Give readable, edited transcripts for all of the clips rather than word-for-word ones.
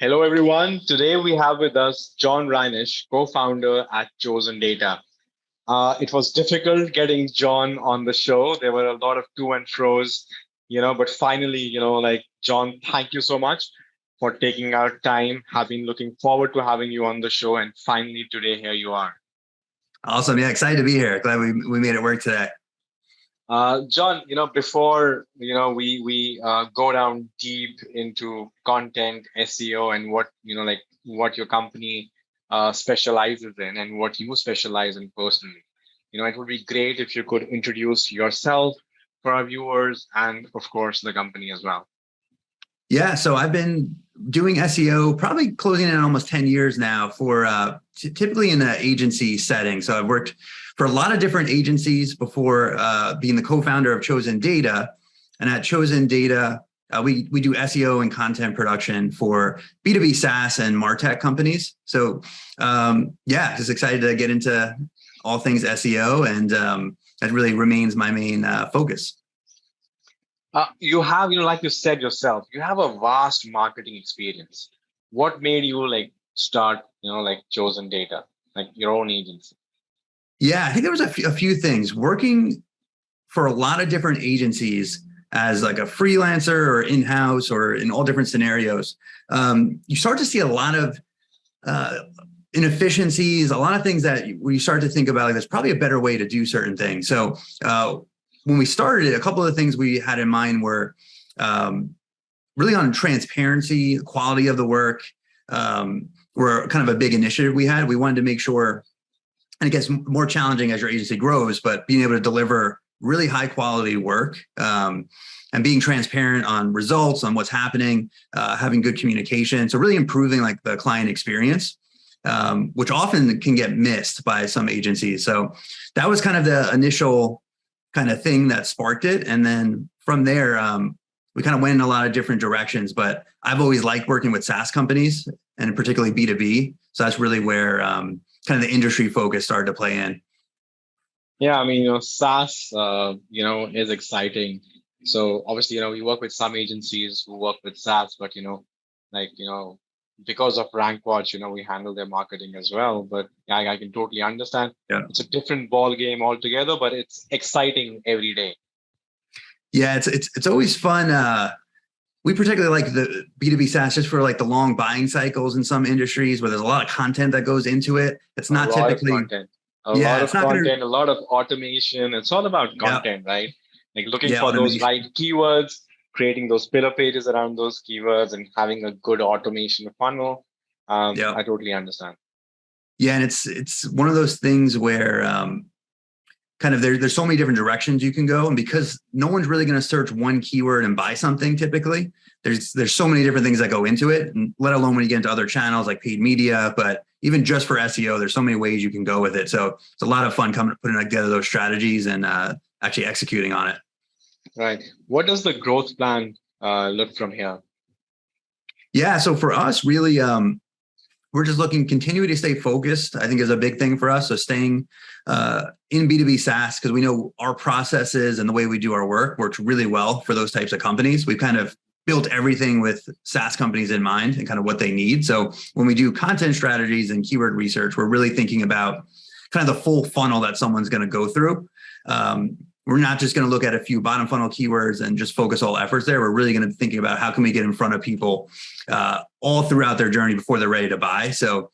Hello, everyone. Today we have with us John Reinesch, co-founder at Chosen Data. It was difficult getting John on the show. There were a lot of to and fro's, but finally, John, thank you so much for taking our time. Have been looking forward to having you on the show, and finally today here you are. Awesome. Yeah, excited to be here. Glad we made it work today. John, before we go down deep into content, SEO, and what your company specializes in and what you specialize in personally. It would be great if you could introduce yourself for our viewers and, of course, the company as well. Yeah, so I've been doing SEO probably closing in almost 10 years now for typically in an agency setting. So I've worked for a lot of different agencies before being the co-founder of Chosen Data. And at Chosen Data, we do SEO and content production for B2B SaaS and MarTech companies. So just excited to get into all things SEO, and that really remains my main focus. You have, like you said yourself, you have a vast marketing experience. What made you start, Chosen Data, like your own agency? Yeah, I think there was a few things. Working for a lot of different agencies as like a freelancer or in-house or in all different scenarios, you start to see a lot of inefficiencies, a lot of things that when you start to think about, there's probably a better way to do certain things. So when we started it, a couple of things we had in mind were really on transparency, quality of the work, were kind of a big initiative we had. We wanted to make sure, and it gets more challenging as your agency grows, but being able to deliver really high quality work and being transparent on results, on what's happening, having good communication. So really improving the client experience, which often can get missed by some agencies. So that was kind of the initial kind of thing that sparked it. And then from there, we kind of went in a lot of different directions, but I've always liked working with SaaS companies and particularly B2B. So that's really where kind of the industry focus started to play in. Yeah, I mean, SaaS, is exciting. So obviously, we work with some agencies who work with SaaS, but, because of RankWatch, we handle their marketing as well. But I can totally understand. Yeah. It's a different ball game altogether, but it's exciting every day. Yeah, it's always fun. We particularly like the B2B SaaS just for the long buying cycles in some industries where there's a lot of content that goes into it. It's not typically a lot of content, a lot of automation. It's all about content, right? Like looking for those right keywords, creating those pillar pages around those keywords, and having a good automation funnel. I totally understand. Yeah, and it's one of those things where kind of there's so many different directions you can go, and because no one's really going to search one keyword and buy something typically, there's so many different things that go into it, and let alone when you get into other channels like paid media. But even just for SEO, there's so many ways you can go with it. So it's a lot of fun putting together those strategies and actually executing on it. Right. What does the growth plan look from here? Yeah. So for us, really, we're just continuing to stay focused, I think is a big thing for us. So staying in B2B SaaS, because we know our processes and the way we do our work works really well for those types of companies. We've kind of built everything with SaaS companies in mind and kind of what they need. So when we do content strategies and keyword research, we're really thinking about kind of the full funnel that someone's going to go through. We're not just going to look at a few bottom funnel keywords and just focus all efforts there. We're really going to be thinking about how can we get in front of people all throughout their journey before they're ready to buy. So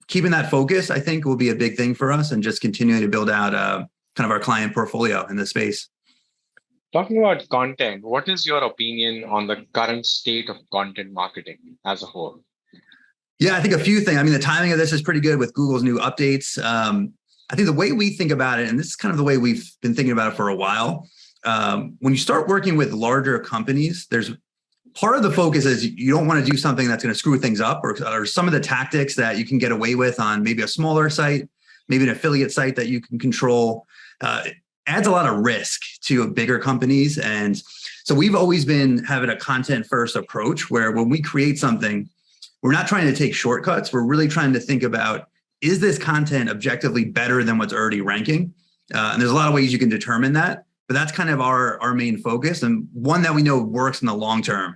keeping that focus, I think, will be a big thing for us, and just continuing to build out kind of our client portfolio in this space. Talking about content, what is your opinion on the current state of content marketing as a whole? Yeah, I think a few things. I mean, the timing of this is pretty good with Google's new updates. I think the way we think about it, and this is kind of the way we've been thinking about it for a while, when you start working with larger companies, there's part of the focus is you don't want to do something that's going to screw things up, or some of the tactics that you can get away with on maybe a smaller site, maybe an affiliate site that you can control. Adds a lot of risk to bigger companies. And so we've always been having a content first approach where when we create something, we're not trying to take shortcuts. We're really trying to think about, is this content objectively better than what's already ranking? And there's a lot of ways you can determine that, but that's kind of our main focus, and one that we know works in the long term.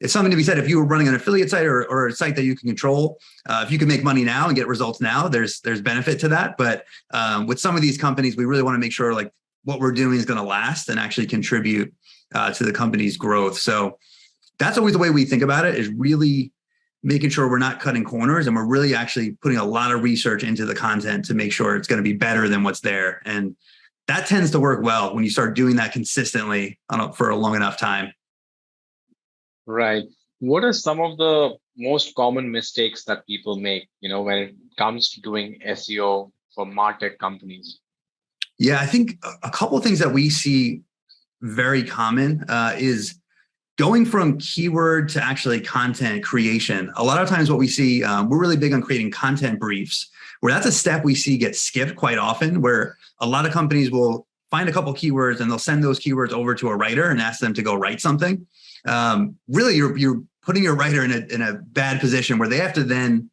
it's something to be said. If you were running an affiliate site or a site that you can control, if you can make money now and get results now, there's benefit to that. But with some of these companies, we really want to make sure like what we're doing is going to last and actually contribute to the company's growth. So that's always the way we think about it, is really making sure we're not cutting corners, and we're really actually putting a lot of research into the content to make sure it's going to be better than what's there. And that tends to work well when you start doing that consistently for a long enough time. Right. What are some of the most common mistakes that people make, when it comes to doing SEO for MarTech companies? Yeah, I think a couple of things that we see very common is going from keyword to actually content creation. A lot of times what we see, we're really big on creating content briefs, where that's a step we see get skipped quite often, where a lot of companies will find a couple keywords and they'll send those keywords over to a writer and ask them to go write something. Really, you're putting your writer in a bad position where they have to then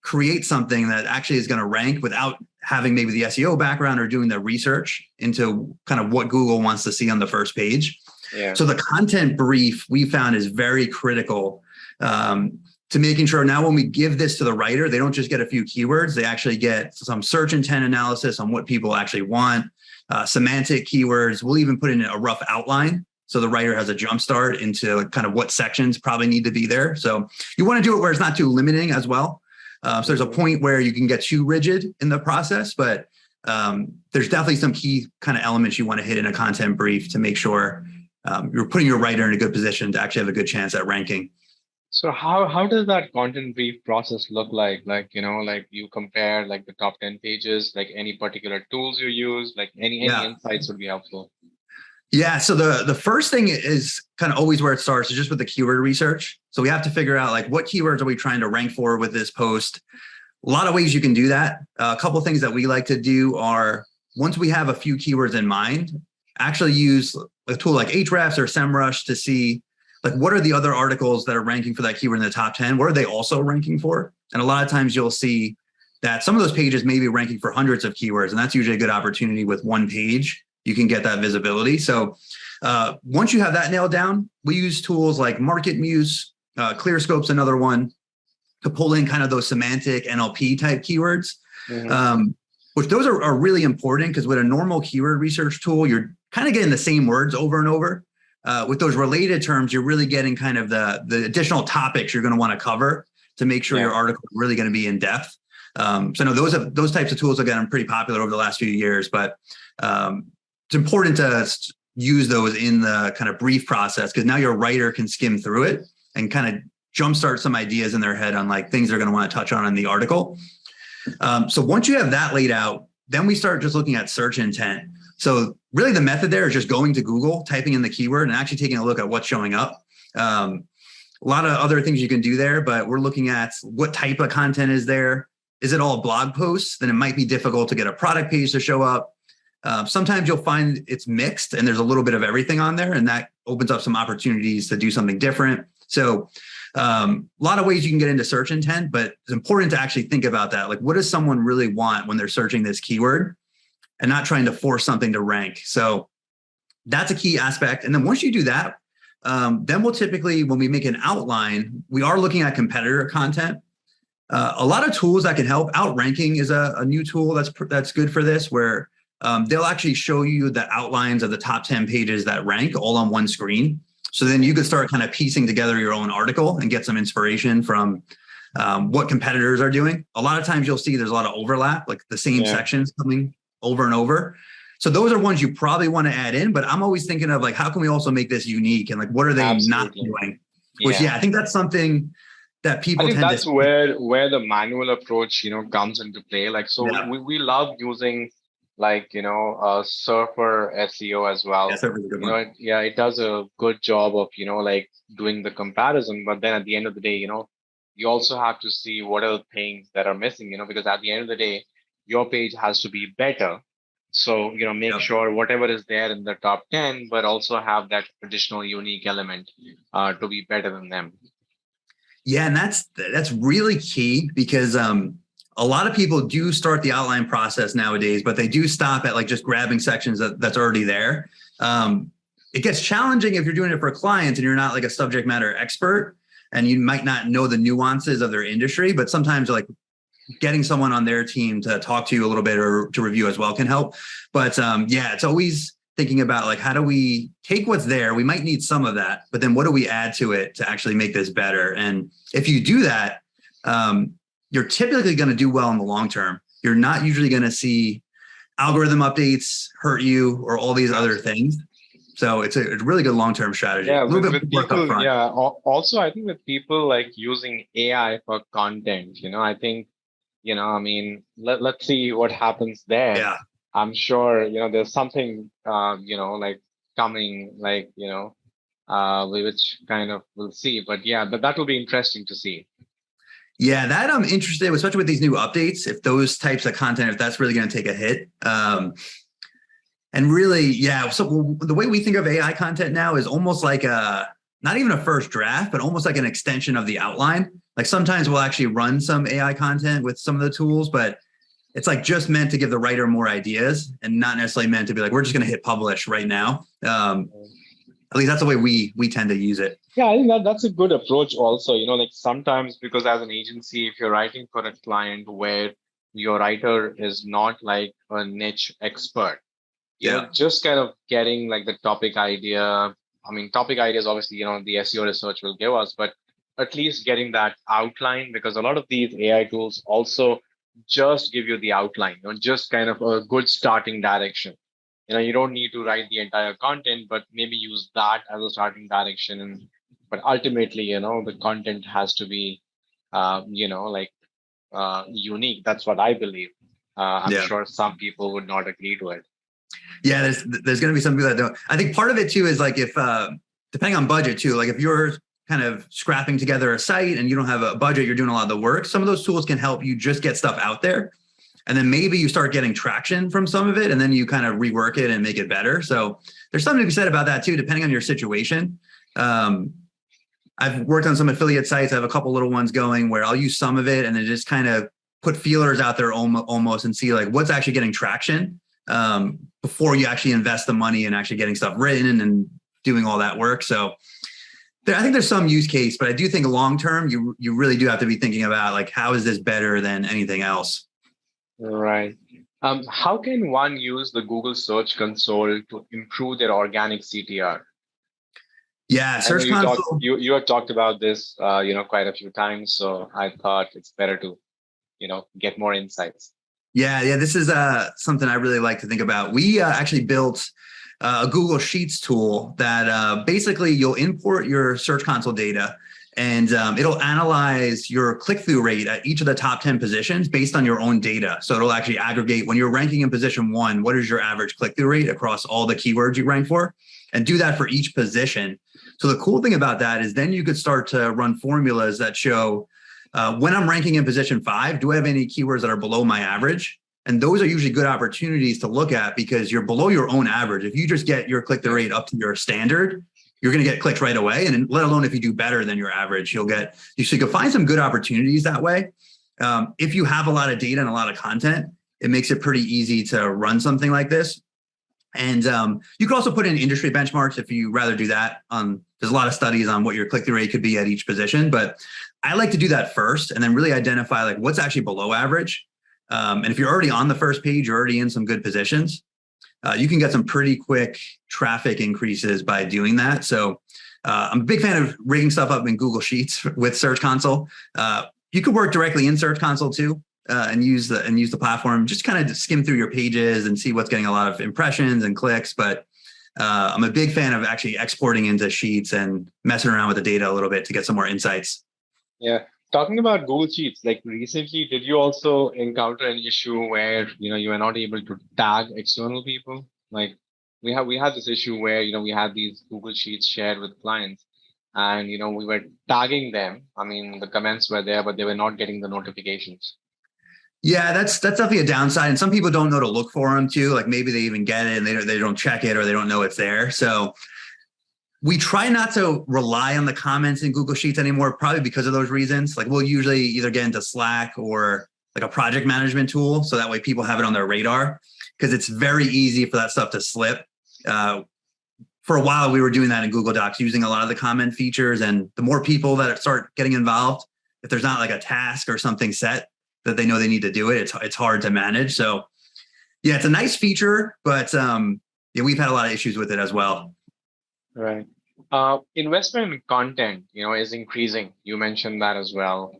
create something that actually is going to rank without having maybe the SEO background or doing the research into kind of what Google wants to see on the first page. Yeah. So the content brief we found is very critical to making sure now when we give this to the writer, they don't just get a few keywords, they actually get some search intent analysis on what people actually want, semantic keywords. We'll even put in a rough outline so the writer has a jump start into kind of what sections probably need to be there. So you want to do it where it's not too limiting as well. So there's a point where you can get too rigid in the process, but there's definitely some key kind of elements you want to hit in a content brief to make sure you're putting your writer in a good position to actually have a good chance at ranking. So how does that content brief process look like? Like, like you compare like the top 10 pages, like any particular tools you use, like any insights would be helpful. Yeah. So the first thing is kind of always where it starts, is just with the keyword research. So we have to figure out like what keywords are we trying to rank for with this post. A lot of ways you can do that. A couple of things that we like to do are, once we have a few keywords in mind, actually use a tool like Ahrefs or SEMrush to see like what are the other articles that are ranking for that keyword in the top 10? What are they also ranking for? And a lot of times you'll see that some of those pages may be ranking for hundreds of keywords, and that's usually a good opportunity. With one page, you can get that visibility. So once you have that nailed down, we use tools like MarketMuse, ClearScope's another one, to pull in kind of those semantic NLP type keywords, which those are really important, because with a normal keyword research tool, you're kind of getting the same words over and over. With those related terms, you're really getting kind of the additional topics you're going to want to cover to make sure your article is really going to be in depth. So no, those types of tools have gotten pretty popular over the last few years, but it's important to use those in the kind of brief process, because now your writer can skim through it and kind of jumpstart some ideas in their head on like things they're going to want to touch on in the article. So once you have that laid out, then we start just looking at search intent. So really the method there is just going to Google, typing in the keyword, and actually taking a look at what's showing up. A lot of other things you can do there, but we're looking at what type of content is there. Is it all blog posts? Then it might be difficult to get a product page to show up. Sometimes you'll find it's mixed and there's a little bit of everything on there, and that opens up some opportunities to do something different. So a lot of ways you can get into search intent, but it's important to actually think about that. Like, what does someone really want when they're searching this keyword, and not trying to force something to rank? So that's a key aspect. And then once you do that, then we'll typically, when we make an outline, we are looking at competitor content. A lot of tools that can help. Outranking is a new tool that's good for this, where they'll actually show you the outlines of the top 10 pages that rank all on one screen. So then you could start kind of piecing together your own article and get some inspiration from what competitors are doing. A lot of times you'll see there's a lot of overlap, like the same sections coming over and over. So those are ones you probably want to add in, but I'm always thinking of like, how can we also make this unique, and like, what are they not doing? Which, I think that's something that people I think tend that's to where the manual approach, comes into play. Like, so we love using like, Surfer SEO as well. Surfer's a good one. It does a good job of, like doing the comparison. But then at the end of the day, you also have to see what are the things that are missing, because at the end of the day, your page has to be better. So, make sure whatever is there in the top 10, but also have that additional unique element to be better than them. Yeah, and that's really key, because a lot of people do start the outline process nowadays, but they do stop at like just grabbing sections that's already there. it gets challenging if you're doing it for clients and you're not like a subject matter expert and you might not know the nuances of their industry, but sometimes like getting someone on their team to talk to you a little bit or to review as well can help. But yeah, it's always thinking about like, how do we take what's there? We might need some of that, but then what do we add to it to actually make this better? And if you do that, you're typically going to do well in the long term. You're not usually going to see algorithm updates hurt you or all these other things. So it's a really good long-term strategy. Yeah, a little with bit work people, up front. yeah. Also, I think with people like using AI for content, I think, I mean, let's see what happens there. Yeah. I'm sure, there's something, like coming, like, which kind of we'll see. But yeah, that will be interesting to see. Yeah, that I'm interested, especially with these new updates, if those types of content, if that's really going to take a hit. And really, yeah, so the way we think of AI content now is almost like not even a first draft, but almost like an extension of the outline. Like sometimes we'll actually run some AI content with some of the tools, but it's like just meant to give the writer more ideas and not necessarily meant to be like, we're just going to hit publish right now. At least that's the way we tend to use it. Yeah, I think that's a good approach also, like sometimes because as an agency, if you're writing for a client where your writer is not like a niche expert, just kind of getting like the topic idea. I mean, topic ideas, obviously, the SEO research will give us, but at least getting that outline, because a lot of these AI tools also just give you the outline, just kind of a good starting direction. You don't need to write the entire content, but maybe use that as a starting direction. But ultimately, the content has to be, unique. That's what I believe. I'm sure some people would not agree to it. Yeah, there's going to be some people that don't. I think part of it too is like if depending on budget too, like if you're kind of scrapping together a site and you don't have a budget, you're doing a lot of the work. Some of those tools can help you just get stuff out there. And then maybe you start getting traction from some of it and then you kind of rework it and make it better. So there's something to be said about that too, depending on your situation. I've worked on some affiliate sites. I have a couple little ones going where I'll use some of it and then just kind of put feelers out there almost and see like what's actually getting traction before you actually invest the money in actually getting stuff written and doing all that work. So I think there's some use case, but I do think long term, you really do have to be thinking about like, how is this better than anything else? Right. How can one use the Google Search Console to improve their organic CTR? Yeah, Search Console. You have talked about this, quite a few times. So I thought it's better to, get more insights. Yeah. This is something I really like to think about. We actually built a Google Sheets tool that basically you'll import your Search Console data and it'll analyze your click-through rate at each of the top 10 positions based on your own data. So it'll actually aggregate when you're ranking in position 1, what is your average click-through rate across all the keywords you rank for, and do that for each position. So the cool thing about that is then you could start to run formulas that show when I'm ranking in position 5, do I have any keywords that are below my average? And those are usually good opportunities to look at because you're below your own average. If you just get your click-through rate up to your standard, you're going to get clicked right away. And let alone if you do better than your average, so you can find some good opportunities that way. If you have a lot of data and a lot of content, it makes it pretty easy to run something like this. And you can also put in industry benchmarks if you rather do that. There's a lot of studies on what your click-through rate could be at each position, but I like to do that first and then really identify like what's actually below average. And if you're already on the first page, you're already in some good positions. You can get some pretty quick traffic increases by doing that. So I'm a big fan of rigging stuff up in Google Sheets with Search Console. You could work directly in Search Console too, and use the platform. Just kind of skim through your pages and see what's getting a lot of impressions and clicks. But I'm a big fan of actually exporting into Sheets and messing around with the data a little bit to get some more insights. Yeah. Talking about Google Sheets, like recently, did you also encounter an issue where, you were not able to tag external people? Like we had this issue where, we had these Google Sheets shared with clients and, we were tagging them. I mean, the comments were there, but they were not getting the notifications. Yeah, that's definitely a downside. And some people don't know to look for them too. Like maybe they even get it and they don't check it or they don't know it's there. So we try not to rely on the comments in Google Sheets anymore, probably because of those reasons. Like we'll usually either get into Slack or like a project management tool. So that way people have it on their radar because it's very easy for that stuff to slip. for a while we were doing that in Google Docs, using a lot of the comment features. And the more people that start getting involved, if there's not like a task or something set that they know they need to do it, it's hard to manage. So yeah, it's a nice feature, but yeah, we've had a lot of issues with it as well. Right. Investment in content, is increasing. You mentioned that as well.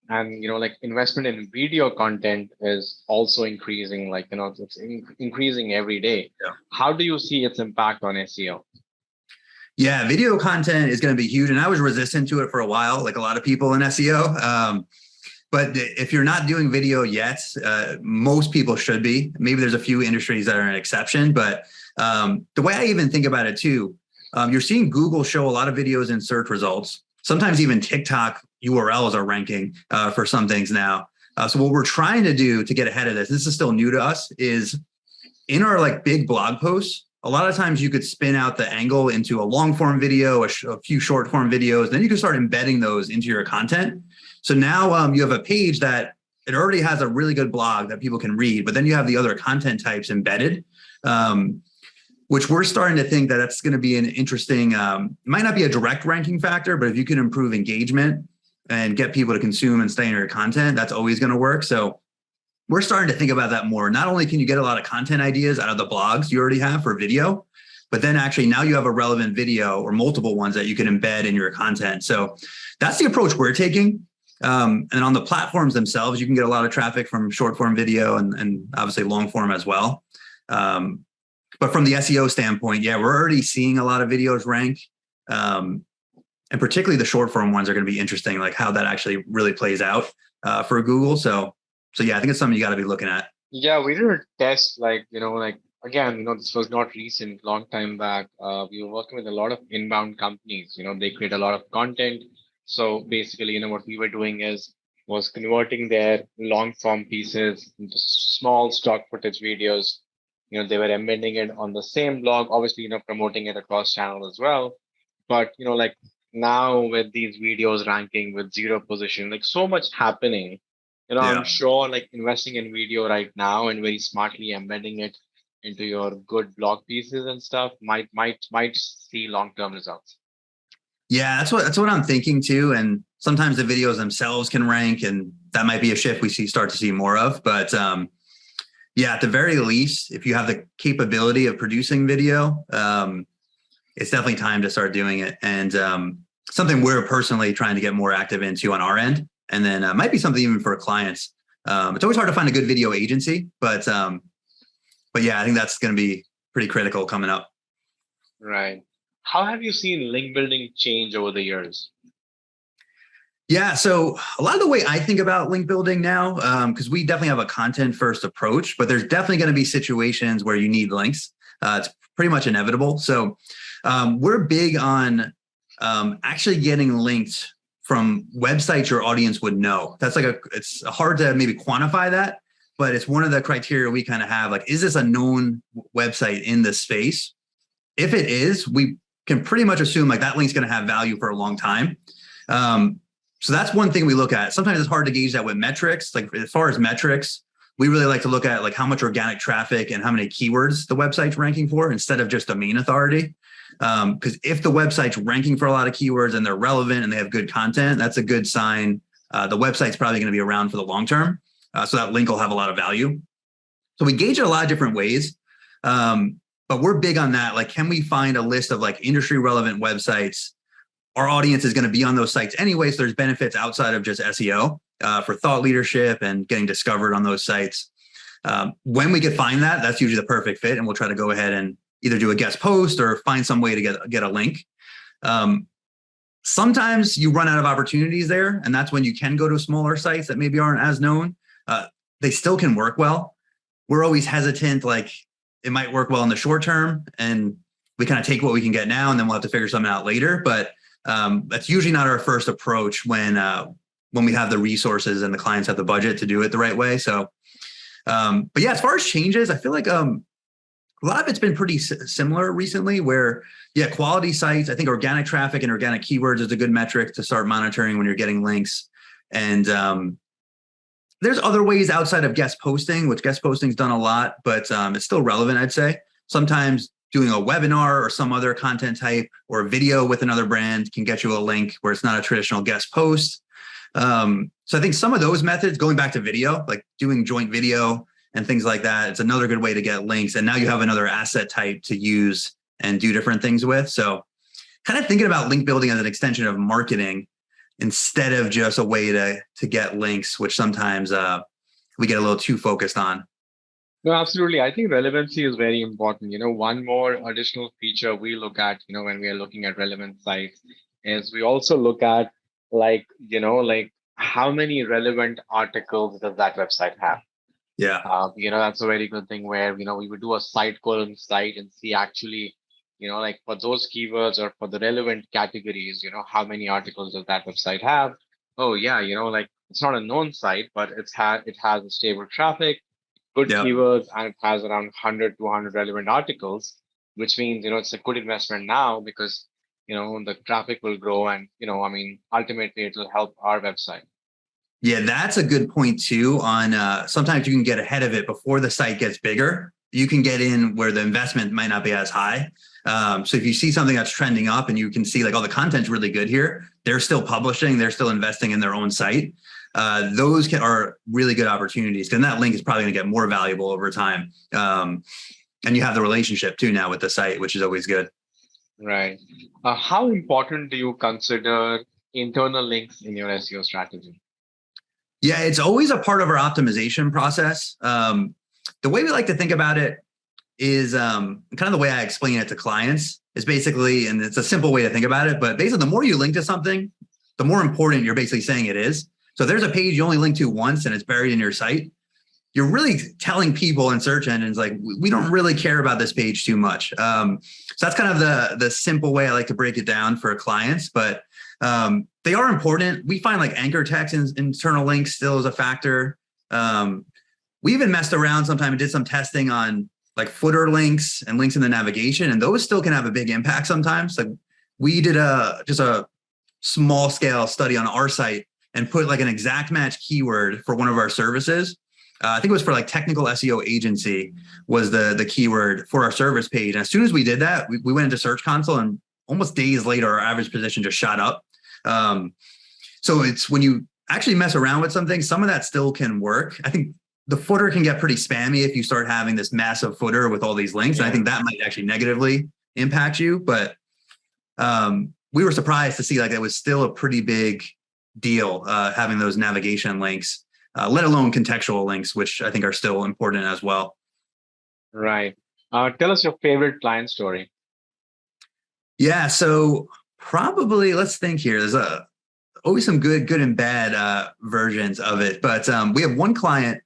And like investment in video content is also increasing. Like, it's increasing every day. Yeah. How do you see its impact on SEO? Yeah, video content is going to be huge, and I was resistant to it for a while, like a lot of people in SEO. But if you're not doing video yet, most people should be. Maybe there's a few industries that are an exception, but the way I even think about it too, you're seeing Google show a lot of videos in search results. Sometimes even TikTok URLs are ranking for some things now. So what we're trying to do to get ahead of this is still new to us, is in our like big blog posts, a lot of times you could spin out the angle into a long form video, a few short form videos, then you can start embedding those into your content. So now you have a page that it already has a really good blog that people can read, but then you have the other content types embedded, which we're starting to think that that's going to be an interesting, might not be a direct ranking factor, but if you can improve engagement and get people to consume and stay in your content, that's always going to work. So we're starting to think about that more. Not only can you get a lot of content ideas out of the blogs you already have for video, but then actually now you have a relevant video or multiple ones that you can embed in your content. So that's the approach we're taking. And on the platforms themselves, you can get a lot of traffic from short form video and obviously long form as well. But from the SEO standpoint, yeah, we're already seeing a lot of videos rank. And particularly the short form ones are going to be interesting, like how that actually really plays out for Google. So yeah, I think it's something you got to be looking at. Yeah, we did a test, like, again, this was not recent, long time back. We were working with a lot of inbound companies, they create a lot of content. So basically, what we were doing was converting their long form pieces into small stock footage videos. They were embedding it on the same blog, obviously, promoting it across channel as well. But, like now with these videos ranking with zero position, like so much happening, I'm Yeah. sure like investing in video right now and very smartly embedding it into your good blog pieces and stuff might see long-term results. Yeah, that's what I'm thinking too. And sometimes the videos themselves can rank, and that might be a shift we start to see more of. But yeah, at the very least, if you have the capability of producing video, it's definitely time to start doing it. And something we're personally trying to get more active into on our end. And then might be something even for clients. It's always hard to find a good video agency, but yeah, I think that's going to be pretty critical coming up. Right. How have you seen link building change over the years? Yeah, so a lot of the way I think about link building now, because we definitely have a content first approach, but there's definitely going to be situations where you need links. It's pretty much inevitable. So we're big on actually getting linked from websites your audience would know. That's it's hard to maybe quantify that, but it's one of the criteria we kind of have. Like, is this a known website in this space? If it is, we can pretty much assume like that link's going to have value for a long time. So that's one thing we look at. Sometimes it's hard to gauge that with metrics. Like as far as metrics, we really like to look at like how much organic traffic and how many keywords the website's ranking for instead of just domain authority. Because if the website's ranking for a lot of keywords and they're relevant and they have good content, that's a good sign. The website's probably going to be around for the long term. So that link will have a lot of value. So we gauge it a lot of different ways. But we're big on that. Like, can we find a list of like industry relevant websites? Our audience is going to be on those sites anyway. So there's benefits outside of just SEO for thought leadership and getting discovered on those sites. When we can find that, that's usually the perfect fit. And we'll try to go ahead and either do a guest post or find some way to get a link. Sometimes you run out of opportunities there. And that's when you can go to smaller sites that maybe aren't as known. They still can work well. We're always hesitant, like it might work well in the short term and we kind of take what we can get now and then we'll have to figure something out later. But that's usually not our first approach when we have the resources and the clients have the budget to do it the right way. So, but yeah, as far as changes, I feel like a lot of it's been pretty similar recently where, yeah, quality sites, I think organic traffic and organic keywords is a good metric to start monitoring when you're getting links. And there's other ways outside of guest posting, which guest posting's done a lot, but it's still relevant, I'd say. Sometimes doing a webinar or some other content type, or a video with another brand can get you a link where it's not a traditional guest post. So I think some of those methods, going back to video, like doing joint video and things like that, it's another good way to get links. And now you have another asset type to use and do different things with. So kind of thinking about link building as an extension of marketing instead of just a way to get links, which sometimes we get a little too focused on. No, absolutely. I think relevancy is very important. One more additional feature we look at, when we are looking at relevant sites is we also look at like how many relevant articles does that website have? Yeah. That's a very good thing where, we would do a site colon site and see actually, like for those keywords or for the relevant categories, how many articles does that website have? Oh yeah, like it's not a known site, but it has a stable traffic, good keywords, and it has around 100 to 200 relevant articles, which means, it's a good investment now because, the traffic will grow and, ultimately it will help our website. Yeah, that's a good point too. On sometimes you can get ahead of it before the site gets bigger. You can get in where the investment might not be as high. So if you see something that's trending up and you can see like, oh, the content's really good here, they're still publishing, they're still investing in their own site. Those are really good opportunities, and that link is probably going to get more valuable over time. And you have the relationship too now with the site, which is always good. Right. How important do you consider internal links in your SEO strategy? Yeah, it's always a part of our optimization process. The way we like to think about it is kind of the way I explain it to clients is basically, and it's a simple way to think about it, but basically the more you link to something, the more important you're basically saying it is. So if there's a page you only link to once and it's buried in your site, you're really telling people in search engines, like, we don't really care about this page too much. So that's kind of the simple way I like to break it down for clients, but they are important. We find like anchor text and internal links still is a factor. We even messed around sometime and did some testing on like footer links and links in the navigation, and those still can have a big impact sometimes. Like we did just a small scale study on our site and put like an exact match keyword for one of our services. I think it was for like technical SEO agency was the keyword for our service page. And as soon as we did that, we went into Search Console, and almost days later, our average position just shot up. So it's when you actually mess around with something, some of that still can work. I think the footer can get pretty spammy if you start having this massive footer with all these links. Yeah. And I think that might actually negatively impact you. But we were surprised to see like it was still a pretty big deal having those navigation links, let alone contextual links, which I think are still important as well. Right. Tell us your favorite client story. Yeah. So probably, let's think here. There's always some good and bad versions of it. But we have one client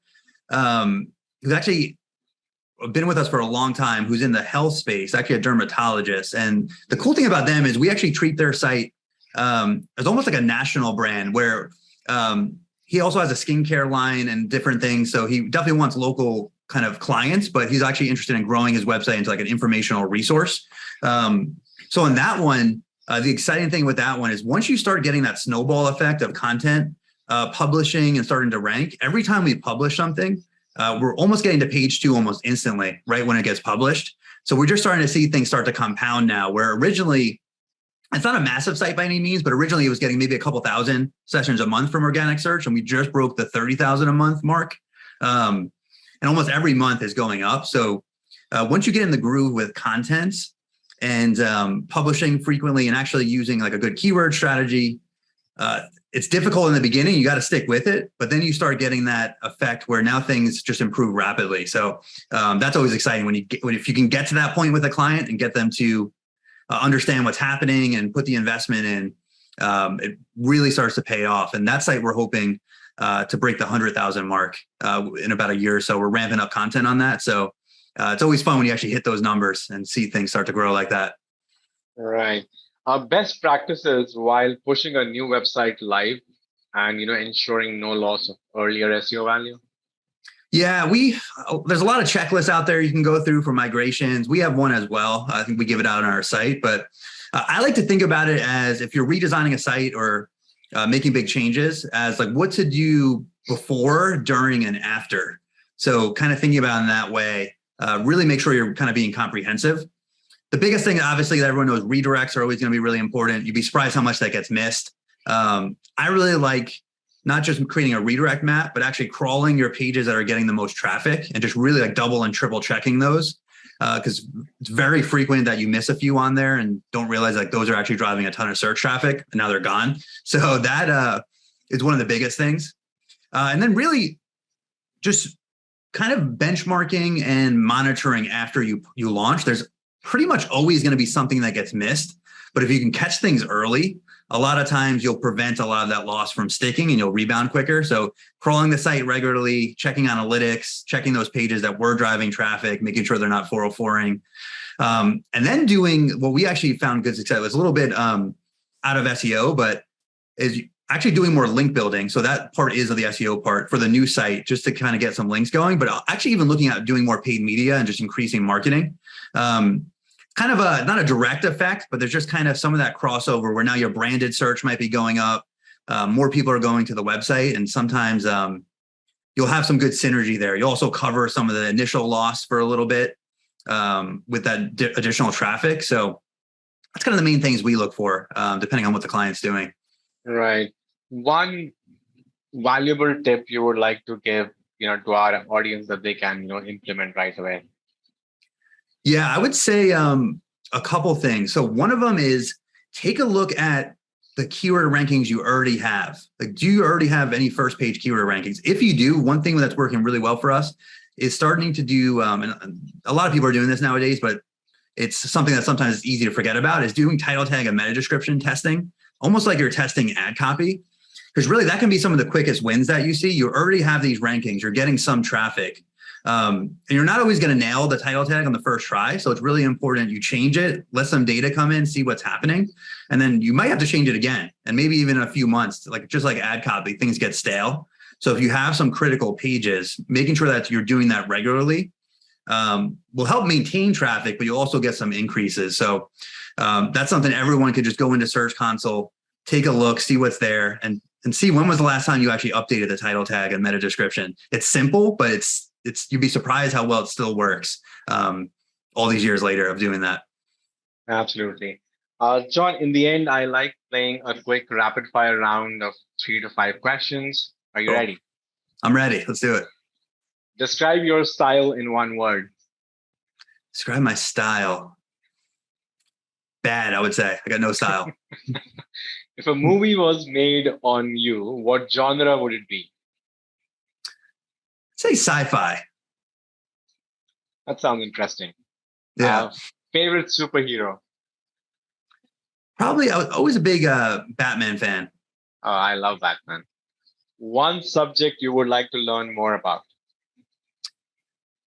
who's actually been with us for a long time, who's in the health space, actually a dermatologist. And the cool thing about them is we actually treat their site as almost like a national brand where he also has a skincare line and different things. So he definitely wants local kind of clients, but he's actually interested in growing his website into like an informational resource. So in that one, the exciting thing with that one is once you start getting that snowball effect of content publishing and starting to rank, every time we publish something, we're almost getting to page 2 almost instantly, right when it gets published. So we're just starting to see things start to compound now, where originally, it's not a massive site by any means, but originally it was getting maybe a couple thousand sessions a month from organic search, and we just broke the 30,000 a month mark. And almost every month is going up. So once you get in the groove with content and publishing frequently and actually using like a good keyword strategy, it's difficult in the beginning. You got to stick with it, but then you start getting that effect where now things just improve rapidly. So that's always exciting if you can get to that point with a client and get them to understand what's happening and put the investment in. It really starts to pay off. And that site we're hoping to break the 100,000 mark in about a year or so. We're ramping up content on that. So it's always fun when you actually hit those numbers and see things start to grow like that. Right. Best practices while pushing a new website live and ensuring no loss of earlier SEO value. Yeah, there's a lot of checklists out there you can go through for migrations. We have one as well. I think we give it out on our site, but I like to think about it as if you're redesigning a site or making big changes as like what to do before, during, and after. So kind of thinking about it in that way, really make sure you're kind of being comprehensive. The biggest thing, obviously, that everyone knows, redirects are always going to be really important. You'd be surprised how much that gets missed. I really like not just creating a redirect map, but actually crawling your pages that are getting the most traffic and just really like double and triple checking those. Because it's very frequent that you miss a few on there and don't realize like those are actually driving a ton of search traffic and now they're gone. So that is one of the biggest things. And then really just kind of benchmarking and monitoring after you launch. There's pretty much always going to be something that gets missed. But if you can catch things early, a lot of times you'll prevent a lot of that loss from sticking and you'll rebound quicker. So crawling the site regularly, checking analytics, checking those pages that were driving traffic, making sure they're not 404ing. And then doing what we actually found good success was a little bit out of SEO, but is actually doing more link building. So that part is of the SEO part for the new site, just to kind of get some links going, but actually even looking at doing more paid media and just increasing marketing. Kind of not a direct effect, but there's just kind of some of that crossover where now your branded search might be going up. More people are going to the website, and sometimes you'll have some good synergy there. You also cover some of the initial loss for a little bit with that additional traffic. So that's kind of the main things we look for, depending on what the client's doing. Right. One valuable tip you would like to give, to our audience that they can, implement right away. Yeah, I would say a couple things. So one of them is take a look at the keyword rankings you already have. Like, do you already have any first page keyword rankings? If you do, one thing that's working really well for us is starting to do, and a lot of people are doing this nowadays, but it's something that sometimes it's easy to forget about, is doing title tag and meta description testing, almost like you're testing ad copy. Because really that can be some of the quickest wins that you see. You already have these rankings, you're getting some traffic. And you're not always going to nail the title tag on the first try. So it's really important you change it, let some data come in, see what's happening. And then you might have to change it again. And maybe even in a few months, like just like ad copy, things get stale. So if you have some critical pages, making sure that you're doing that regularly will help maintain traffic, but you'll also get some increases. So that's something everyone could just go into Search Console, take a look, see what's there, and see when was the last time you actually updated the title tag and meta description. It's simple, but it's you'd be surprised how well it still works all these years later of doing that. Absolutely. John, in the end, I like playing a quick rapid fire round of 3 to 5 questions. Are you ready? I'm ready. Let's do it. Describe your style in one word. Describe my style. Bad, I would say. I got no style. If a movie was made on you, what genre would it be? Say sci-fi. That sounds interesting. Yeah. Favorite superhero? Probably, I was always a big Batman fan. Oh, I love Batman. One subject you would like to learn more about?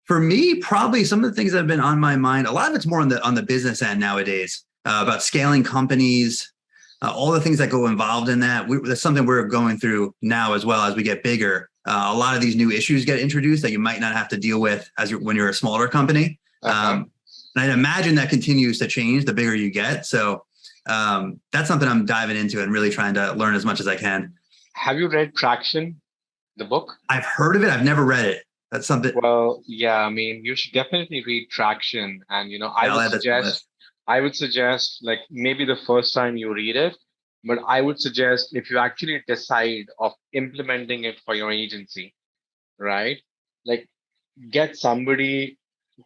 For me, probably some of the things that have been on my mind, a lot of it's more on the business end nowadays, about scaling companies, all the things that go involved in that. That's something we're going through now as well as we get bigger. A lot of these new issues get introduced that you might not have to deal with when you're a smaller company. And I'd imagine that continues to change the bigger you get. So that's something I'm diving into and really trying to learn as much as I can. Have you read Traction, the book? I've heard of it. I've never read it. That's something. Well, yeah, I mean, you should definitely read Traction. And, I would suggest like maybe the first time you read it, but I would suggest if you actually decide of implementing it for your agency, right? Like get somebody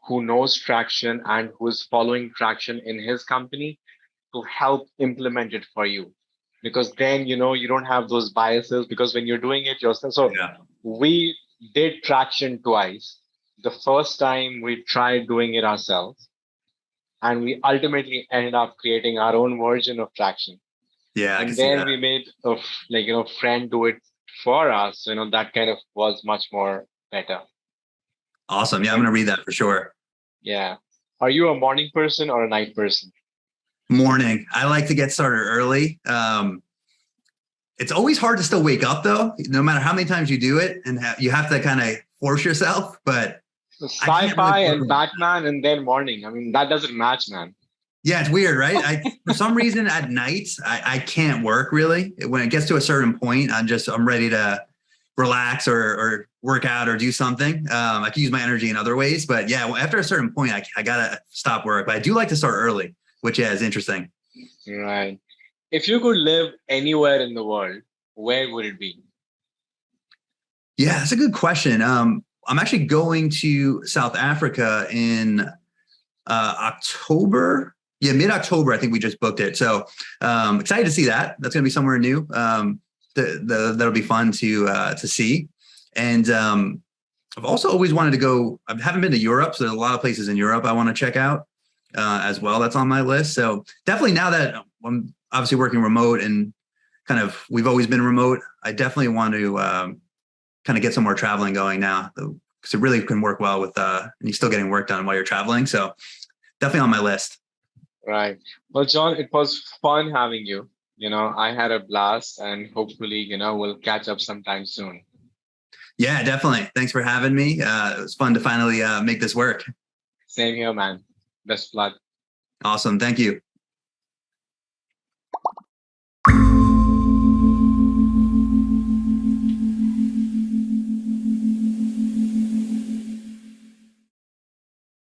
who knows Traction and who is following Traction in his company to help implement it for you. Because then, you don't have those biases because when you're doing it yourself. So we did Traction twice. The first time we tried doing it ourselves and we ultimately ended up creating our own version of Traction. Yeah. And then we made a friend do it for us. That kind of was much more better. Awesome. Yeah, I'm going to read that for sure. Yeah. Are you a morning person or a night person? Morning. I like to get started early. It's always hard to still wake up though, no matter how many times you do it, and you have to kind of force yourself. But sci-fi and Batman and then morning. I mean, that doesn't match, man. Yeah, it's weird, right? For some reason at nights, I can't work really. When it gets to a certain point, I'm ready to relax or work out or do something. I can use my energy in other ways, but yeah, after a certain point, I gotta stop work. But I do like to start early, which is interesting. Right. If you could live anywhere in the world, where would it be? Yeah, that's a good question. I'm actually going to South Africa in October. Yeah, mid-October. I think we just booked it. So excited to see that. That's going to be somewhere new. That'll be fun to see. And I've also always wanted to go. I haven't been to Europe, so there's a lot of places in Europe I want to check out as well. That's on my list. So definitely now that I'm obviously working remote and we've always been remote, I definitely want to kind of get some more traveling going now because it really can work well with and you're still getting work done while you're traveling. So definitely on my list. Right. Well, John, it was fun having you. I had a blast, and hopefully, we'll catch up sometime soon. Yeah, definitely. Thanks for having me. It was fun to finally make this work. Same here, man. Best of luck. Awesome. Thank you.